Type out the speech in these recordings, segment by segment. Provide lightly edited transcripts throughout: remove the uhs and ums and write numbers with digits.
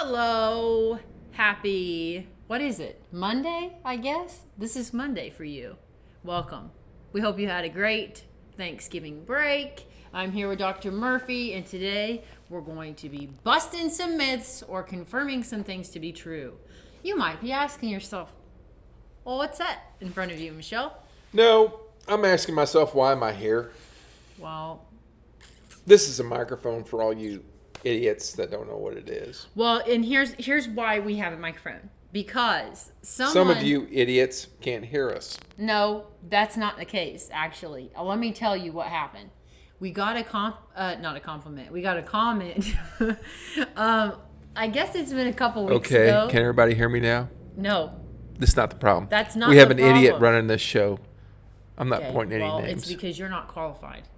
Hello. Happy, what is it? Monday, I guess? This is Monday for you. Welcome. We hope you had a great Thanksgiving break. I'm here with Dr. Murphy, and today we're going to be busting some myths or confirming some things to be true. You might be asking yourself, well, what's that in front of you, Michelle? No, I'm asking myself, why am I here? Well, This is a microphone for all you idiots that don't know what it is. and here's why we have a microphone. Because Some of you idiots can't hear us. No, that's not the case, actually. Let me tell you what happened. We got not a compliment. We got a comment. I guess it's been a couple weeks ago. Okay, can everybody hear me now? No, This is not the problem. that's not We have the an idiot problem. running this show. I'm not Okay, pointing well, any names. it's because you're not qualified.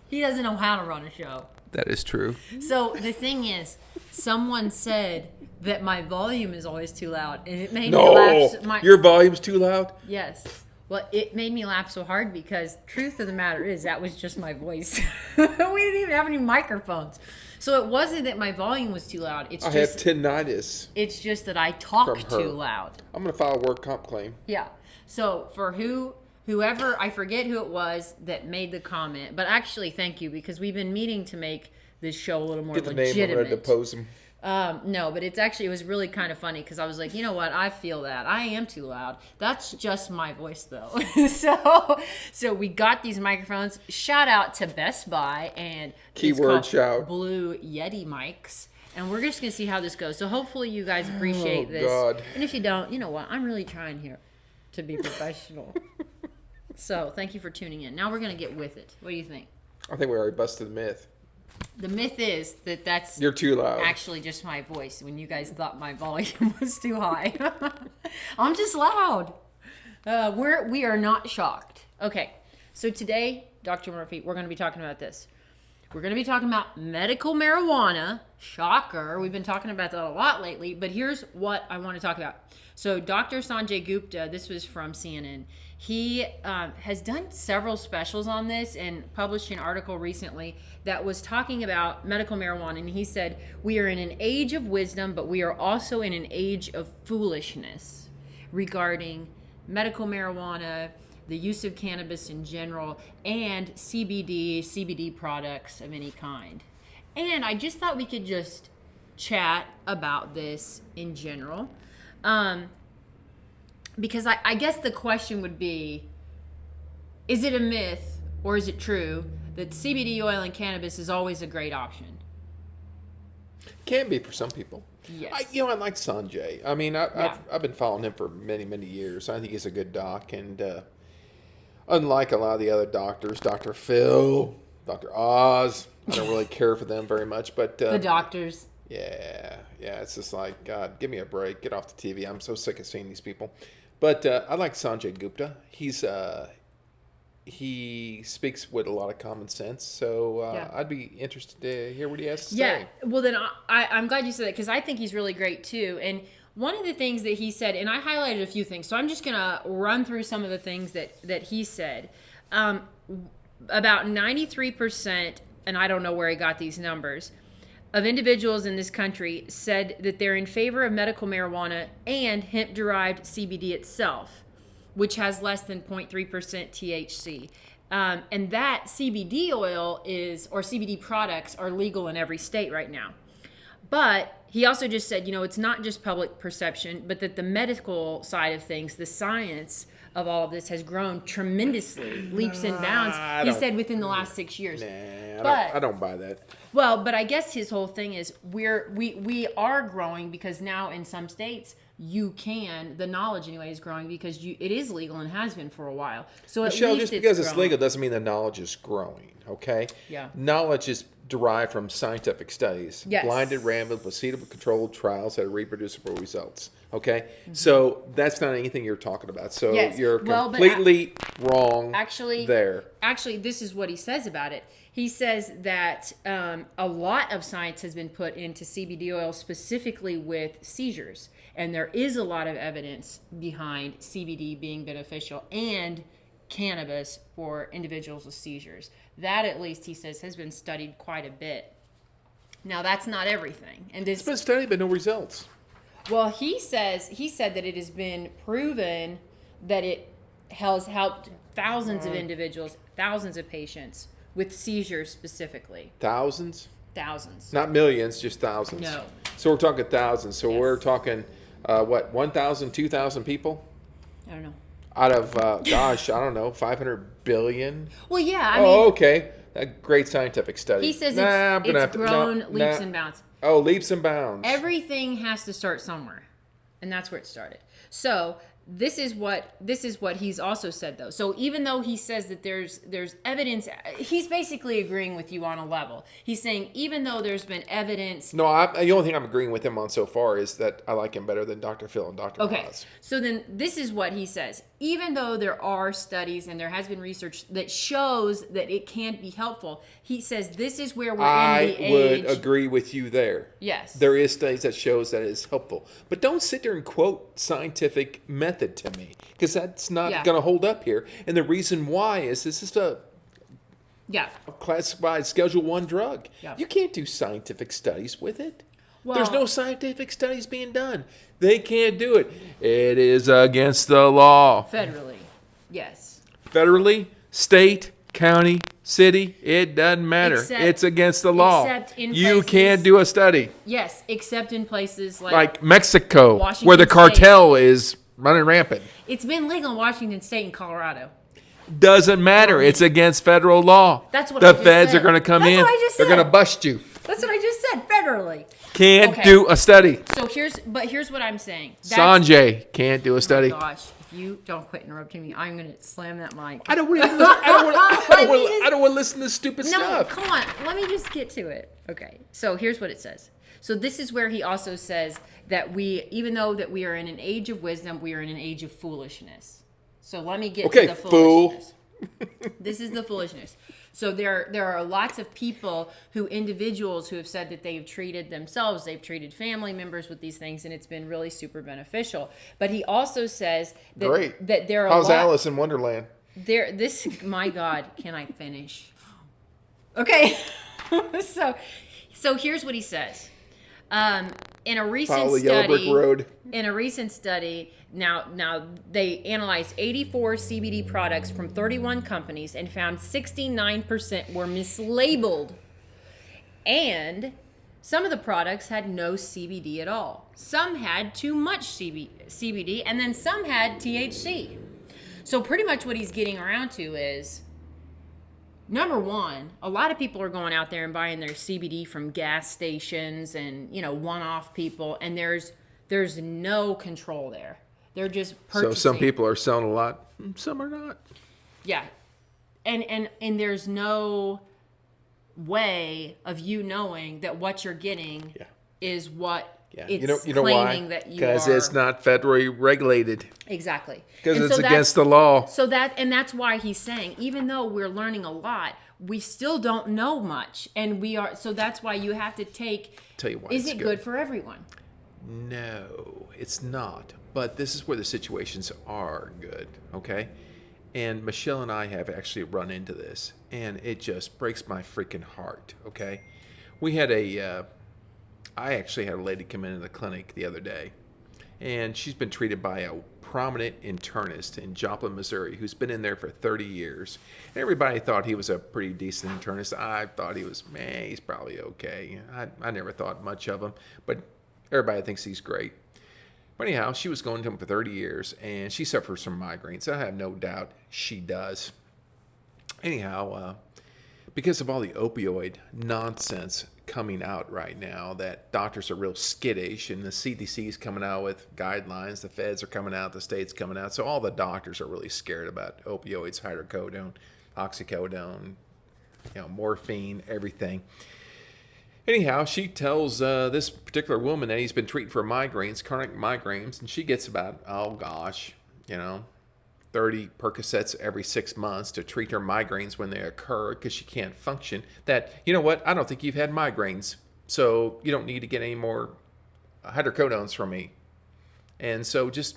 He doesn't know how to run a show. That is true. So the thing is, someone said that my volume is always too loud, and it made me No, laugh. your volume's too loud? Yes. Well, it made me laugh so hard because truth of the matter is that was just my voice. We didn't even have any microphones. So it wasn't that my volume was too loud. I have tinnitus. It's just that I talk From her. too loud. I'm going to file a work comp claim. Yeah. So for whoever, I forget who it was that made the comment, but actually thank you because we've been meaning to make this show a little more Get the legitimate. name, I'm ready to depose him. No, but it was really kind of funny because I was like, you know what? I feel that. I am too loud. That's just my voice, though. So we got these microphones. Shout out to Best Buy and Keyword shout. Blue Yeti mics. And we're just going to see how this goes. So hopefully you guys appreciate this. God. And if you don't, you know what? I'm really trying here to be professional. So thank you for tuning in. Now we're going to get with it. What do you think? I think we already busted the myth. The myth is that's You're too loud. actually just my voice when you guys thought my volume was too high. I'm just loud. We are not shocked. Okay, so today, Dr. Murphy, we're going to be talking about this. We're going to be talking about medical marijuana. Shocker. We've been talking about that a lot lately, but here's what I want to talk about. So Dr. Sanjay Gupta, this was from CNN. He has done several specials on this and published an article recently that was talking about medical marijuana. And he said, we are in an age of wisdom, but we are also in an age of foolishness regarding medical marijuana, the use of cannabis in general, and CBD products of any kind. And I just thought we could just chat about this in general. Because I guess the question would be, is it a myth or is it true that CBD oil and cannabis is always a great option? Can be for some people. Yes. I like Sanjay. I mean, I've been following him for many, many years. I think he's a good doc. And unlike a lot of the other doctors, Dr. Phil, Dr. Oz, I don't really care for them very much. But The doctors. Yeah, it's just like, God, give me a break. Get off the TV. I'm so sick of seeing these people. But I like Sanjay Gupta. He speaks with a lot of common sense. So I'd be interested to hear what he has to say. Yeah, well then I'm glad you said that because I think he's really great too. And one of the things that he said, and I highlighted a few things, so I'm just going to run through some of the things that he said. About 93%, and I don't know where he got these numbers, of individuals in this country said that they're in favor of medical marijuana and hemp-derived CBD itself, which has less than 0.3% THC. And that CBD oil or CBD products are legal in every state right now. But he also just said, it's not just public perception, but that the medical side of things, the science of all of this has grown tremendously, leaps and bounds, he said, within the last 6 years. I don't buy that. Well, but I guess his whole thing is we are growing because now in some states the knowledge anyway is growing because it is legal and has been for a while. So Michelle, at least just because it's growing. legal doesn't mean the knowledge is growing, okay? Yeah. Knowledge is derived from scientific studies. Yes. Blinded, random, placebo-controlled trials that have reproducible results, okay? Mm-hmm. So that's not anything you're talking about. So you're completely wrong there. Actually, this is what he says about it. He says that a lot of science has been put into CBD oil specifically with seizures. And there is a lot of evidence behind CBD being beneficial and cannabis for individuals with seizures. That, at least, he says, has been studied quite a bit. Now that's not everything. And this, It's been studied, but no results. well, he said that it has been proven that it has helped thousands of individuals, thousands of patients with seizures specifically. Thousands? Thousands. Not millions, just thousands. No. So we're talking thousands. So Yes. we're talking, 1,000, 2,000 people? I don't know. Out of, I don't know, 500 billion? Well, yeah, I mean, Okay. A great scientific study. he says I'm gonna have it's to- grown no, leaps nah. and bounds. Oh, leaps and bounds. Everything has to start somewhere, and that's where it started. So this is what he's also said, though. So even though he says that there's evidence, he's basically agreeing with you on a level. He's saying even though there's been evidence. No, the only thing I'm agreeing with him on so far is that I like him better than Dr. Phil and Dr. Okay, Oz. so then this is what he says. Even though there are studies and there has been research that shows that it can be helpful, he says this is where we're in the age. I would agree with you there. Yes. There is studies that shows that it is helpful. But don't sit there and quote scientific method to me, because that's not Yeah. going to hold up here. And the reason why is this is a Yeah. classified Schedule 1 drug. Yeah. You can't do scientific studies with it. Well, There's no scientific studies being done. They can't do it. It is against the law. federally. Yes. Federally, state, county, city, it doesn't matter. Except- it's against the law. except in You places- can't do a study Yes, except in places like Mexico, Washington where the State. cartel is running rampant. It's been legal in Washington State and Colorado. Doesn't matter. It's against federal law. That's what the I just feds said. are going to come That's in. what I just They're said. going to bust you. That's what I just said, federally. Can't Okay. do a study. So here's what I'm saying. Sanjay can't do a Oh my study. gosh, if you don't quit interrupting me, I'm gonna slam that mic. I don't want to. I don't want to listen to stupid No, stuff. come on. Let me just get to it. Okay. So here's what it says. So this is where he also says that even though that we are in an age of wisdom, we are in an age of foolishness. So let me get Okay, to the fool. foolishness. This is the foolishness. So there are lots of individuals who have said that they've treated themselves, they've treated family members with these things, and it's been really super beneficial. But he also says that Great. that there are How's a lot, Alice in Wonderland? my God, can I finish? Okay. so here's what he says. In a recent Follow the yellow brick study, road. in a recent study, now they analyzed 84 CBD products from 31 companies and found 69% were mislabeled, and some of the products had no CBD at all. Some had too much CBD, and then some had THC. So pretty much what he's getting around to is, number one, a lot of people are going out there and buying their CBD from gas stations and, one-off people, and there's no control there. They're just purchasing. So some people are selling a lot, some are not. Yeah. And there's no way of you knowing that what you're getting is what it's you know claiming why? that you are. Because it's not federally regulated. Exactly. Because And it's so against the law. So that's why he's saying, even though we're learning a lot, we still don't know much. And so that's why you have to Tell you why is it's it good. good for everyone? No, it's not. But this is where the situations are good, okay? And Michelle and I have actually run into this, and it just breaks my freaking heart, okay? We had I actually had a lady come into the clinic the other day, and she's been treated by a prominent internist in Joplin, Missouri, who's been in there for 30 years. And everybody thought he was a pretty decent internist. I thought he's probably okay. I never thought much of him, but everybody thinks he's great. But anyhow, she was going to him for 30 years, and she suffers from migraines. I have no doubt she does. Anyhow, because of all the opioid nonsense coming out right now, that doctors are real skittish, and the CDC is coming out with guidelines, the feds are coming out, the state's coming out, so all the doctors are really scared about opioids, hydrocodone, oxycodone, morphine, everything. Anyhow, she tells this particular woman that he's been treating for migraines, chronic migraines, and she gets about, 30 Percocets every 6 months to treat her migraines when they occur because she can't function. That, you know what, I don't think you've had migraines, so you don't need to get any more hydrocodones from me. And so just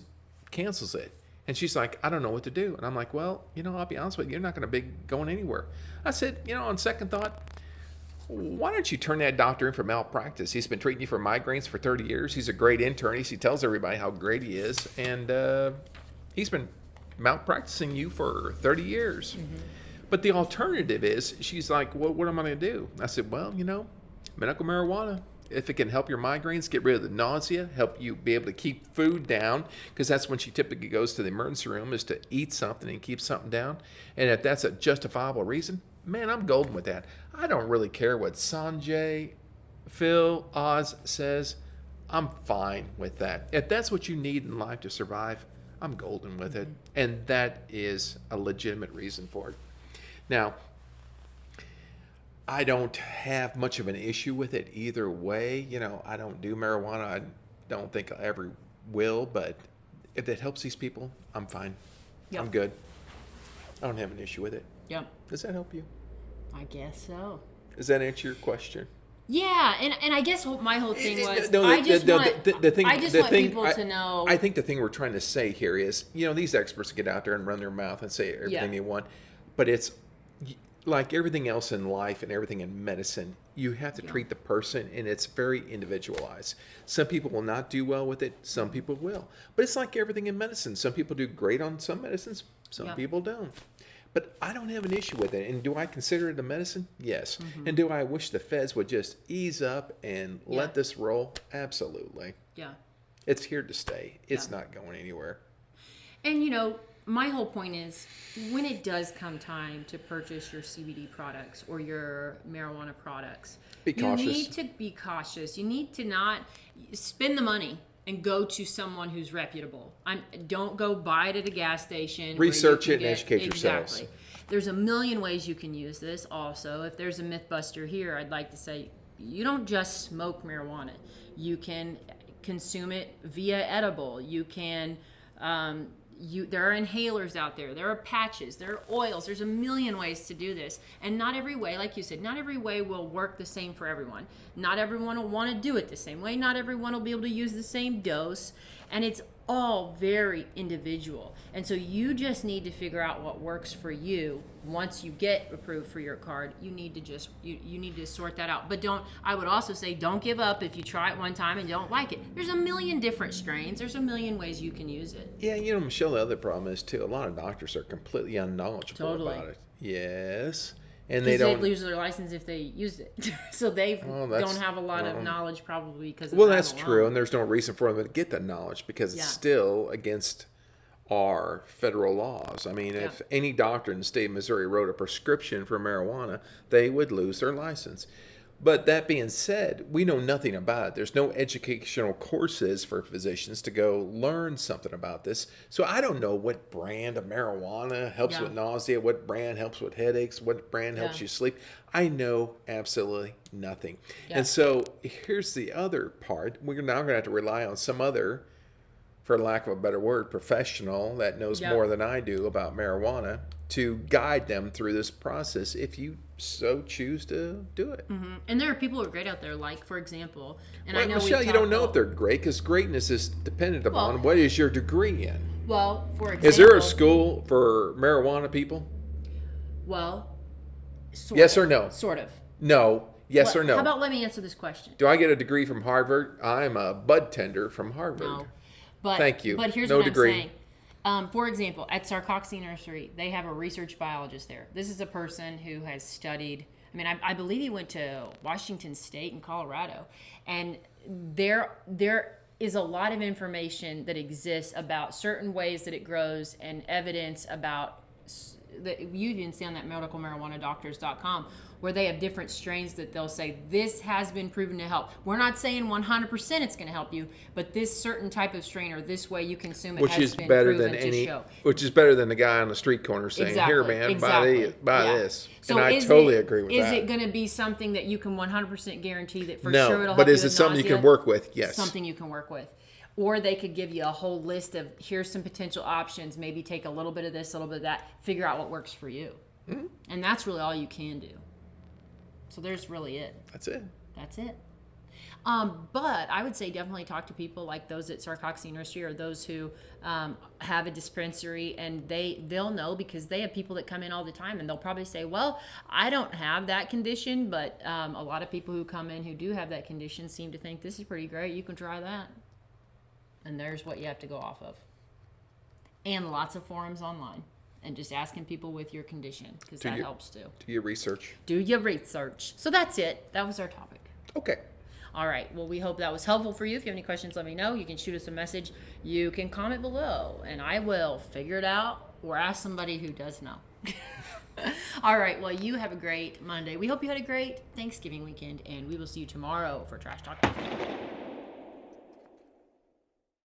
cancels it. And she's like, I don't know what to do. And I'm like, well, I'll be honest with you, you're not going to be going anywhere. I said, on second thought, why don't you turn that doctor in for malpractice? He's been treating you for migraines for 30 years. He's a great internist. He tells everybody how great he is. And he's been malpracticing you for 30 years. Mm-hmm. But the alternative is, she's like, well, what am I going to do? I said, well, medical marijuana. If it can help your migraines, get rid of the nausea, help you be able to keep food down, because that's when she typically goes to the emergency room, is to eat something and keep something down. And if that's a justifiable reason, man, I'm golden with that. I don't really care what Sanjay, Phil, Oz says. I'm fine with that. If that's what you need in life to survive, I'm golden with it. And that is a legitimate reason for it. Now, I don't have much of an issue with it either way. I don't do marijuana. I don't think I ever will. But if it helps these people, I'm fine. Yep. I'm good. I don't have an issue with it. Yep. Does that help you? I guess so. Does that answer your question? Yeah, and I guess my whole thing was, I just want people to know. I think the thing we're trying to say here is, these experts get out there and run their mouth and say everything they want. But it's like everything else in life and everything in medicine, you have to treat the person, and it's very individualized. Some people will not do well with it. Some people will. But it's like everything in medicine. Some people do great on some medicines. Some people don't. But I don't have an issue with it. And do I consider it a medicine? Yes. Mm-hmm. And do I wish the feds would just ease up and let this roll? Absolutely. Yeah. It's here to stay. It's not going anywhere. And, my whole point is, when it does come time to purchase your CBD products or your marijuana products, you need to be cautious. You need to not spend the money and go to someone who's reputable. Don't go buy it at a gas station. Research it and educate yourselves. Exactly. There's a million ways you can use this also. If there's a Mythbuster here, I'd like to say, you don't just smoke marijuana. You can consume it via edible. You can... there are inhalers out there. There are patches. There are oils. There's a million ways to do this. And not every way, like you said, not every way will work the same for everyone. Not everyone will want to do it the same way. Not everyone will be able to use the same dose. And it's all very individual. And so you just need to figure out what works for you. Once you get approved for your card, you need to just you need to sort that out. But I would also say, don't give up if you try it one time and don't like it. There's a million different strains. There's a million ways you can use it. Yeah, Michelle, the other problem is too, a lot of doctors are completely unknowledgeable about it. Yes. And they don't lose their license if they used it. So they don't have a lot of knowledge probably because of that's true, and there's no reason for them to get that knowledge because it's still against our federal laws. I mean, if any doctor in the state of Missouri wrote a prescription for marijuana, they would lose their license. But that being said, we know nothing about it. There's no educational courses for physicians to go learn something about this. So I don't know what brand of marijuana helps with nausea, what brand helps with headaches, what brand helps you sleep. I know absolutely nothing. Yeah. And so here's the other part. We're now going to have to rely on some other, for lack of a better word, professional that knows more than I do about marijuana to guide them through this process if you so choose to do it. Mm-hmm. And there are people who are great out there, like, for example, and I know Michelle, you don't know if they're great because greatness is dependent upon what is your degree in. Well, for example, is there a school for marijuana people? Well, yes or no? Sort of. No. Yes or no? How about let me answer this question? Do I get a degree from Harvard? I'm a bud tender from Harvard. No. But, thank you. But here's what I'm saying. For example, at Sarcoxy Nursery, they have a research biologist there. This is a person who has studied, I believe he went to Washington State in Colorado. And there is a lot of information that exists about certain ways that it grows and evidence about, you even see on that medicalmarijuanadoctors.com, where they have different strains that they'll say, this has been proven to help. We're not saying 100% it's going to help you, but this certain type of strain or this way you consume it has been proven to show. Which is better than the guy on the street corner saying, here, man, buy this. So and I totally agree with that. Is it going to be something that you can 100% guarantee that for sure it'll help you with but is it something you can work with? Yes. Something you can work with. Or they could give you a whole list of, here's some potential options, maybe take a little bit of this, a little bit of that, figure out what works for you. And that's really all you can do. So there's really it. That's it. That's it. But I would say definitely talk to people like those at Sarcoxy Nursery or those who have a dispensary, and they'll know because they have people that come in all the time, and they'll probably say, well, I don't have that condition, but a lot of people who come in who do have that condition seem to think this is pretty great. You can try that. And there's what you have to go off of. And lots of forums online. And just asking people with your condition, because that helps too. Do your research. Do your research. So that's it. That was our topic. Okay. All right. Well, we hope that was helpful for you. If you have any questions, let me know. You can shoot us a message. You can comment below, and I will figure it out or ask somebody who does know. All right. Well, you have a great Monday. We hope you had a great Thanksgiving weekend, and we will see you tomorrow for Trash Talk Tuesday.